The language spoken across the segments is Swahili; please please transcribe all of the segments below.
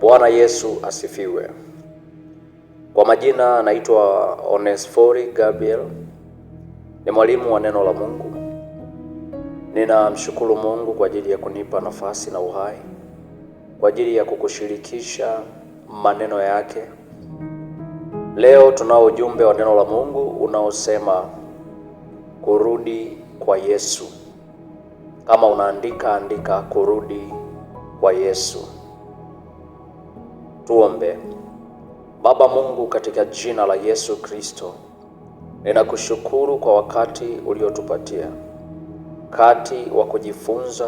Bwana Yesu asifiwe. Kwa majina naitwa Onesphori Gabriel. Ni mwalimu wa neno la Mungu. Ninamshukuru Mungu kwa ajili ya kunipa nafasi na uhai, kwa ajili ya kukushirikisha maneno yake. Leo tunao ujumbe wa neno la Mungu unaosema kurudi kwa Yesu. Kama unaandika, andika kurudi kwa Yesu. Tuombe. Baba Mungu, katika jina la Yesu Kristo, ninakushukuru kwa wakati uliotupatia, wakati wa kujifunza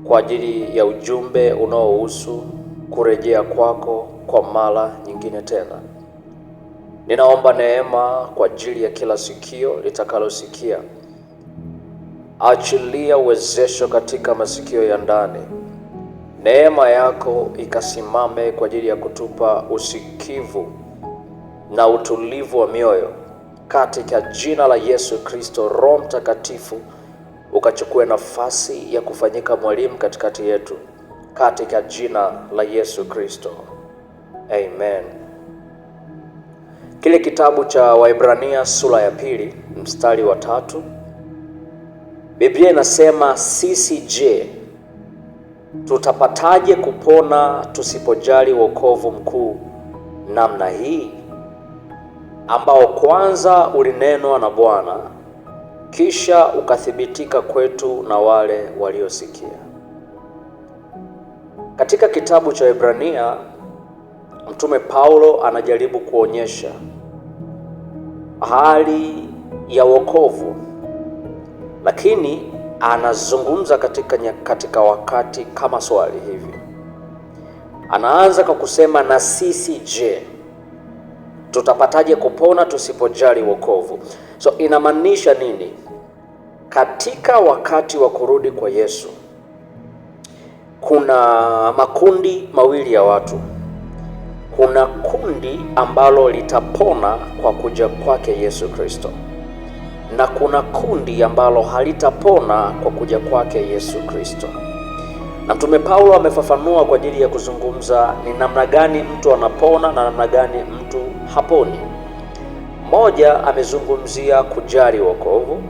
kwa ajili ya ujumbe unaohusu kurejea kwako kwa mara nyingine tena. Ninaomba neema kwa ajili ya kila sikio litakalosikia. Achilia uwezesho katika masikio ya ndani. Neema yako ikasimame kwa ajili ya kutupa usikivu na utulivu wa mioyo, katika jina la Yesu Kristo. Roho Mtakatifu ukachukue nafasi ya kufanyika mwalimu katikati yetu, katika jina la Yesu Kristo. Amen. Kile kitabu cha Waebrania sura ya 2 mstari wa 3, Biblia inasema, sisi je, tutapataje kupona tusipojali wokovu mkuu namna hii, ambao kwanza ulinenwa na Bwana, kisha ukathibitika kwetu na wale waliosikia. Katika kitabu cha Waebrania, Mtume Paulo anajaribu kuonyesha hali ya wokovu, lakini anazungumza katika wakati kama swali hivi. Anaanza kwa kusema, na sisi je, tutapataje kupona tusipojali wokovu? So inamaanisha nini? Katika wakati wa kurudi kwa Yesu kuna makundi mawili ya watu. Kuna kundi ambalo litapona kwa kuja kwake Yesu Kristo, na kuna kundi ambalo halitapona kwa kuja kwake Yesu Kristo. Na Mtume Paulo amefafanua kwa ajili ya kuzungumza ni namna gani mtu anapona na namna gani mtu haponi. Moja, amezungumzia kujali wokovu.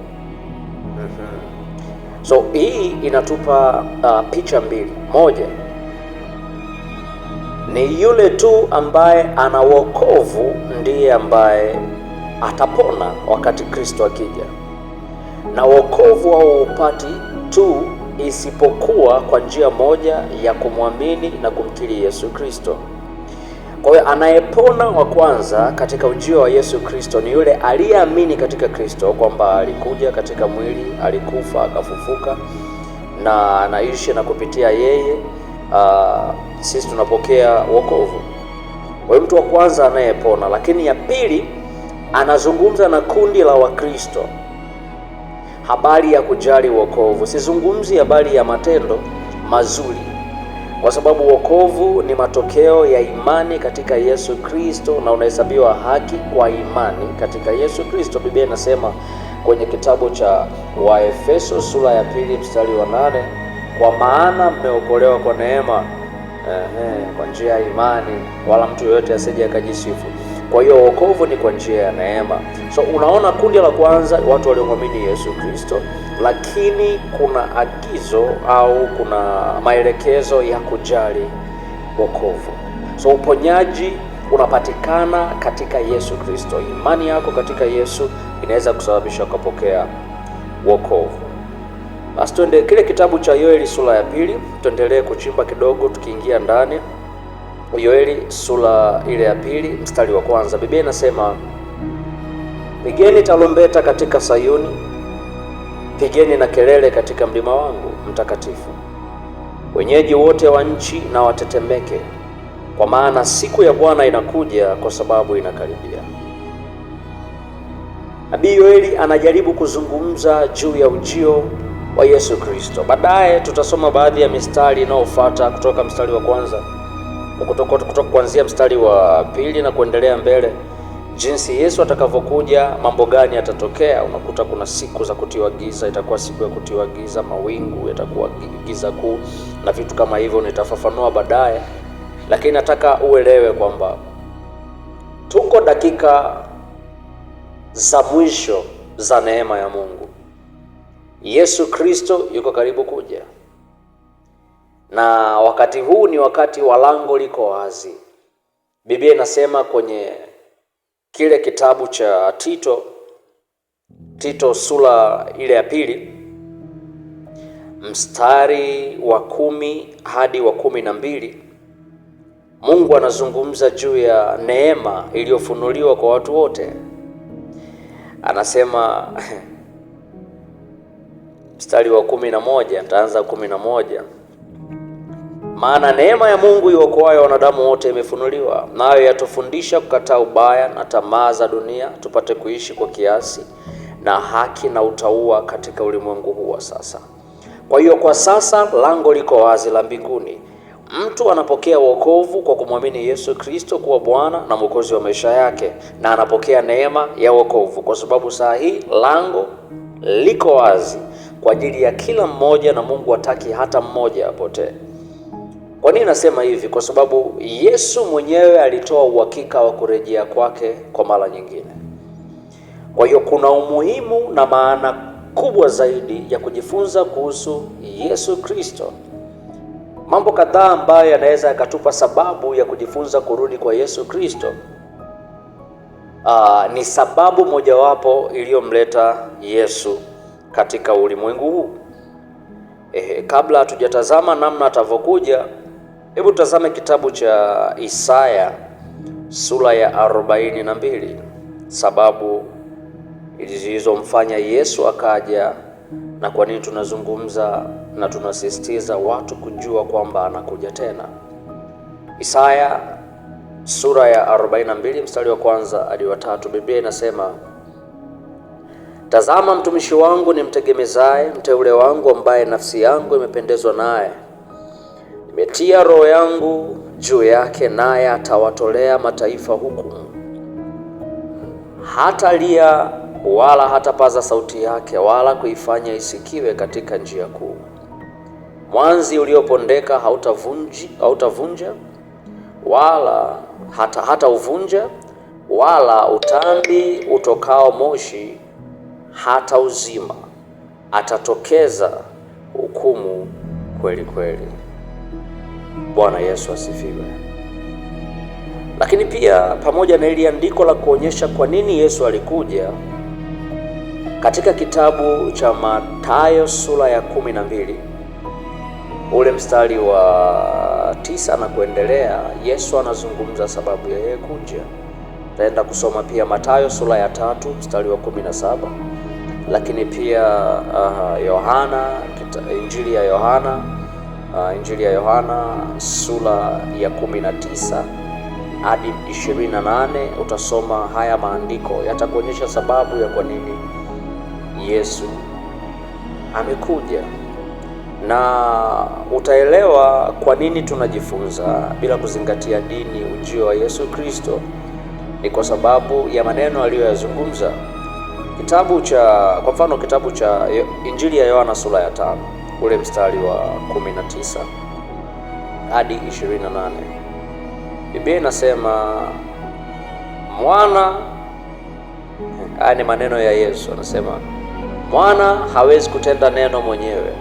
So hii inatupa picha mbili. Moja ni yule tu ambaye ana wokovu ndiye ambaye atapona wakati Kristo akija, na wokovu haupati tu isipokuwa kwa njia moja ya kumwamini na kumkiri Yesu Kristo. Kwa hiyo anayepona wa kwanza katika ujio wa Yesu Kristo ni yule aliyeamini katika Kristo, kwamba alikuja katika mwili, alikufa, akafufuka na anaishi, na kupitia yeye sisi tunapokea wokovu. Kwa hiyo mtu wa kwanza anayepona. Lakini ya pili, anazungumza na kundi la Wakristo habari ya kujali wokovu. Sizungumzi habari ya matendo mazuri, kwa sababu wokovu ni matokeo ya imani katika Yesu Kristo, na unahesabiwa haki kwa imani katika Yesu Kristo. Biblia inasema kwenye kitabu cha Waefeso sura ya 2 mstari wa 8, kwa maana mmeokolewa kwa neema kwa njia ya imani, wala mtu yoyote asije akajisifu. Kwa hiyo wokovu ni kwa njia ya neema. So unaona, kundi la kwanza watu waliomwamini Yesu Kristo, lakini kuna agizo au kuna maelekezo ya kujali wokovu. So uponyaji unapatikana katika Yesu Kristo. Imani yako katika Yesu inaweza kusababisha ukapokea wokovu. Basi tuende kile kitabu cha Yoeli sura ya 2, tuendelee kuchimba kidogo tukiingia ndani. Yoeli sura ile ya 2 mstari wa 1, Biblia inasema, pigeni tarumbeta katika Sayuni, pigeni na kelele katika mlima wangu mtakatifu. Wenyeji wote wa nchi na watetemeke, kwa maana siku ya Bwana inakuja, kwa sababu inakaribia. Nabii Yoeli anajaribu kuzungumza juu ya ujio wa Yesu Kristo. Baadaye tutasoma baadhi ya mistari inayofuata kutoka mstari wa kwanza, kutoka kuanzia mstari wa 2 na kuendelea mbele. jinsi Yesu atakavyokuja, mambo gani yatatokea. Unakuta kuna siku za kutiwa giza, itakuwa siku ya kutiwa giza, mawingu yatakuwa giza kuu na vitu kama hivyo, nitafafanua baadaye. Lakini nataka uelewe kwamba tuko dakika za mwisho za neema ya Mungu. Yesu Kristo yuko karibu kuja, na wakati huu ni wakati wa lango liko wazi. Biblia inasema kwenye kile kitabu cha Tito sura ile ya 2 mstari wa 10 hadi wa 12, Mungu anazungumza juu ya neema iliyofunuliwa kwa watu wote. Anasema mstari wa 11, nitaanza 11. Maana neema ya Mungu iokoayo wanadamu wote imefunuliwa, nayo yatufundisha kukataa ubaya na tamaa za dunia, tupate kuishi kwa kiasi na haki na utauwa katika ulimwengu huu wa sasa. Kwa hiyo kwa sasa lango liko wazi la mbinguni. Mtu anapokea wokovu kwa kumwamini Yesu Kristo kuwa Bwana na Mwokozi wa maisha yake, na anapokea neema ya wokovu, kwa sababu saa hii lango liko wazi kwa ajili ya kila mmoja, na Mungu hataki hata mmoja apotee. Kwa nini nasema hivi? Kwa sababu Yesu mwenyewe alitoa uhakika wa kurejea kwake kwa mara nyingine. Kwa hiyo kuna umuhimu na maana kubwa zaidi ya kujifunza kuhusu Yesu Kristo. Mambo kadhaa ambayo yanaweza yakatupa sababu ya kujifunza kurudi kwa Yesu Kristo. Ni sababu mojawapo iliyomleta Yesu katika ulimwengu huu. Kabla hatujatazama namna atavyokuja, hebu tazame kitabu cha Isaya sura ya 42, sababu zilizomfanya Yesu akaja na kwa nini tunazungumza na tunasisitiza watu kujua kwamba anakuja tena. Isaya sura ya 42 mstari wa 1 hadi wa 3, Biblia inasema, tazama mtumishi wangu nimtegemezaye, mteule wangu ambaye nafsi yangu imependezwa naye. Nimetia roho yangu juu yake, naye atawatolea mataifa hukumu. Hatalia wala hatapaza sauti yake, wala kuifanya isikiwe katika njia kuu. Mwanzi uliopondeka hautavunja, wala hata uvunja, wala utambi utokao moshi hata uzima. Atatokeza hukumu kweli kweli. Bwana Yesu asifiwe. Lakini pia pamoja na ile andiko la kuonyesha kwa nini Yesu alikuja, katika kitabu cha Mathayo sura ya 12 ule mstari wa 9 na kuendelea, Yesu anazungumza sababu ya yeye kuja. Taenda kusoma pia Mathayo sura ya 3 mstari wa 17, lakini pia Injili ya Yohana sura ya 19 hadi 28. Utasoma haya maandiko, yatakuonyesha sababu ya kwa nini Yesu amekuja, na utaelewa kwa nini tunajifunza bila kuzingatia dini ujio wa Yesu Kristo. Ni kwa sababu ya maneno aliyoyazungumza. Kwa mfano kitabu cha Injili ya Yohana sura ya 5 ule mstari wa 19 hadi 28, Biblia inasema haya ni maneno ya Yesu, anasema mwana hawezi kutenda neno mwenyewe,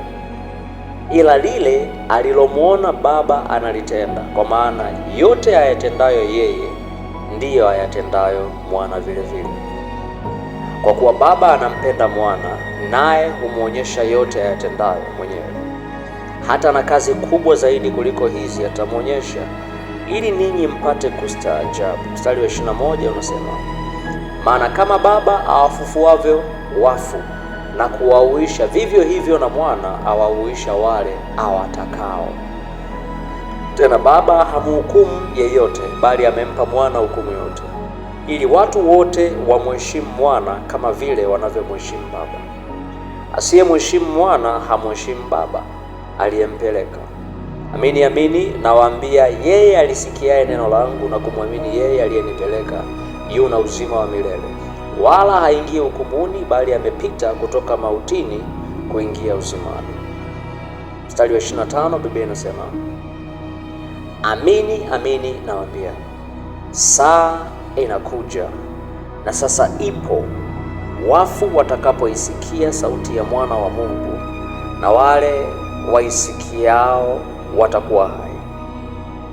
ila lile alilomwona Baba analitenda, kwa maana yote ayatendayo yeye ndiyo ayatendayo mwana vile vile. Kwa kuwa Baba anampenda mwana, naye humwonyesha yote ayatendayo mwenyewe. Hata na kazi kubwa zaidi kuliko hizi atamwonyesha, ili ninyi mpate kustaajabu. Mstari wa 21 unasema, maana kama Baba awafufuavyo wafu na kuwauisha, vivyo hivyo na mwana awauisha wale awatakao. Tena Baba hamhukumu yeyote, bali amempa mwana hukumu yote, ili watu wote wamheshimu mwana kama vile wanavyomheshimu Baba. Asiyemheshimu mwana hamheshimu Baba aliyempeleka. Amini amini nawaambia, yeye alisikiaye neno langu na kumwamini yeye aliyenipeleka yuna uzima wa milele, wala haingii hukumuni, bali amepita kutoka mautini kuingia uzimani. Mstari wa 25 Biblia inasema, amini amini nawaambia, saa inakuja na sasa ipo, wafu watakapoisikia sauti ya Mwana wa Mungu, na wale waisikiao watakuwa hai.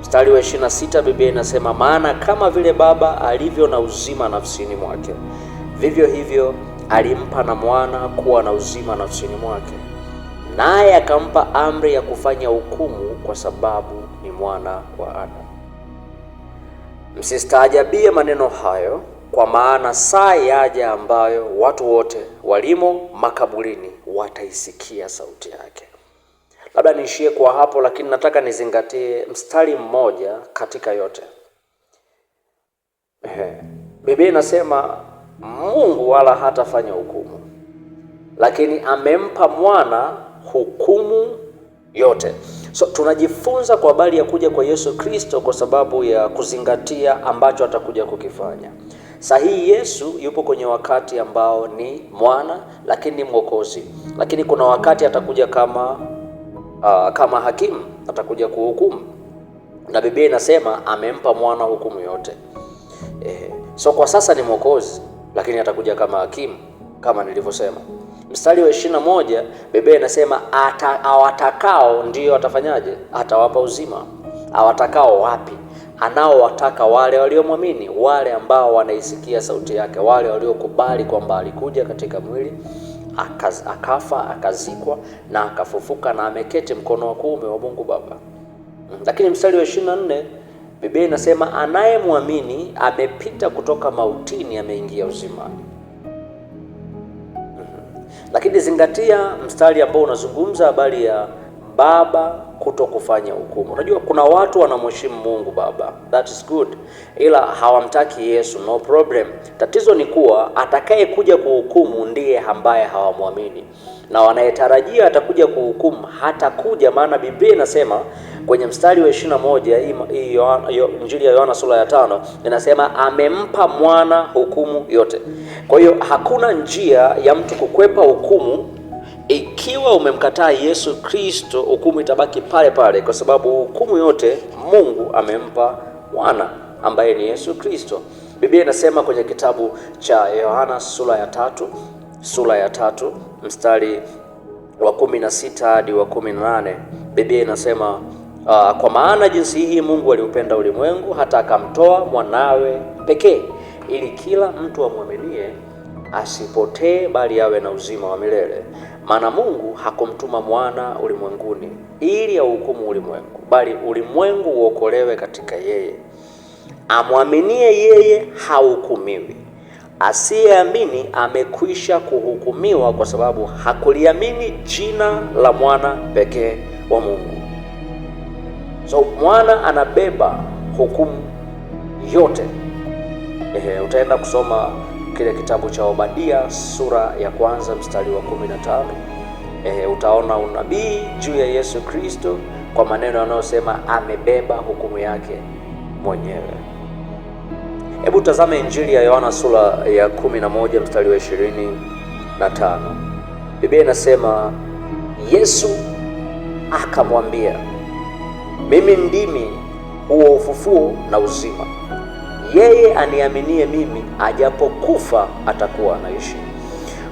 Mstari wa 26 Biblia inasema, maana kama vile Baba alivyo na uzima nafsini mwake, vivyo hivyo alimpa na Mwana kuwa na uzima nafsini mwake, naye akampa amri ya kufanya hukumu, kwa sababu ni mwana wa Adamu. Msistaajabie maneno hayo, kwa maana saa yaja ambayo watu wote walimo makaburini wataisikia sauti yake. Labda niishie kwa hapo, lakini nataka nizingatie mstari mmoja katika yote. Biblia inasema Mungu wala hatafanya hukumu, lakini amempa mwana hukumu yote. So tunajifunza kwa habari ya kuja kwa Yesu Kristo kwa sababu ya kuzingatia ambacho atakuja kukifanya. Sahihi, Yesu yupo kwenye wakati ambao ni mwana lakini ni mwokozi, lakini kuna wakati atakuja kama hakimu, atakuja kuhukumu, na Biblia inasema amempa mwana hukumu yote. So kwa sasa ni mwokozi, lakini atakuja kama hakimu kama nilivyosema. Mstari wa 21 Biblia inasema awatakao ndio atafanyaje? Atawapa uzima. Awatakao wapi? Anaowataka wale waliomwamini, wale ambao wanaisikia sauti yake, wale waliokubali kwamba alikuja katika mwili, akafa, akazikwa na akafufuka na ameketi mkono wa kuume wa Mungu Baba. Lakini mstari wa 24 Biblia inasema anayemwamini amepita kutoka mautini ameingia uzimani. Lakini zingatia mstari ambao unazungumza habari ya Baba kuto kufanya hukumu. Unajua kuna watu wanamheshimu Mungu Baba, that is good, ila hawamtaki Yesu, no problem. Tatizo ni kuwa atakaye kuja kuhukumu ndiye ambaye hawamwamini, na wanayetarajia atakuja kuhukumu hatakuja. Maana Biblia inasema kwenye mstari wa 21 Injili ya Yohana sura ya 5 inasema amempa mwana hukumu yote. Kwa hiyo hakuna njia ya mtu kukwepa hukumu. Ikiwa umemkataa Yesu Kristo, hukumu itabaki pale pale, kwa sababu hukumu yote Mungu amempa mwana ambaye ni Yesu Kristo. Biblia inasema kwenye kitabu cha Yohana sura ya 3 mstari wa 16 hadi wa 18, Biblia inasema kwa maana jinsi hii Mungu aliupenda ulimwengu hata akamtoa mwanawe pekee, ili kila mtu amwaminie asipotee, bali awe na uzima wa milele. Maana Mungu hakumtuma mwana ulimwenguni ili auhukumu ulimwengu, bali ulimwengu uokolewe katika yeye. Amwaminie yeye hahukumiwi, asiyeamini amekwisha kuhukumiwa, kwa sababu hakuliamini jina la mwana pekee wa Mungu. So mwana anabeba hukumu yote. Utaenda kusoma kile kitabu cha Obadia sura ya 1 mstari wa 15. Utaona unabii juu ya Yesu Kristo kwa maneno yanayosema amebeba hukumu yake mwenyewe. Hebu tazame Injili ya Yohana sura ya 11 mstari wa 25. Biblia inasema Yesu akamwambia, mimi ndimi huo ufufuo na uzima. Yeye aniaminie mimi, ajapokufa atakuwa anaishi.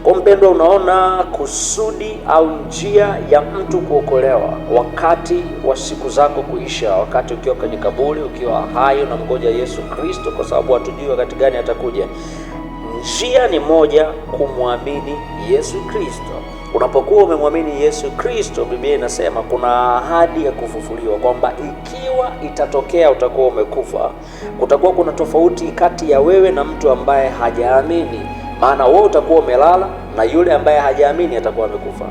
Kwa mpendwa, unaona kusudi au njia ya mtu kuokolewa wakati wa siku zako kuisha, wakati ukiwa kwenye kaburi, ukiwa hai na mgoja Yesu Kristo, kwa sababu hatujui wakati gani atakuja. Njia ni moja, kumwamini Yesu Kristo. Unapokuwa umemwamini Yesu Kristo, Biblia inasema kuna ahadi ya kufufuliwa, kwamba ikiwa itatokea utakuwa umekufa, kutakuwa kuna tofauti kati ya wewe na mtu ambaye hajaamini. Maana wewe utakuwa umelala na yule ambaye hajaamini atakuwa amekufa.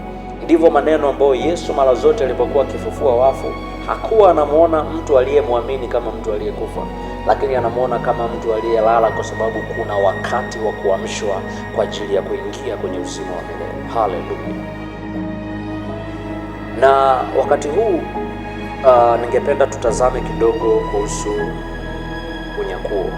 Ndivyo maneno ambayo Yesu mara zote alipokuwa akifufua wafu, hakuwa anamuona mtu aliyemwamini kama mtu aliyekufa, lakini anamuona kama mtu aliyelala, kwa sababu kuna wakati wa kuamshwa kwa ajili ya kuingia kwenye uzima wa milele. Haleluya. Na wakati huu ningependa tutazame kidogo kuhusu unyakuo.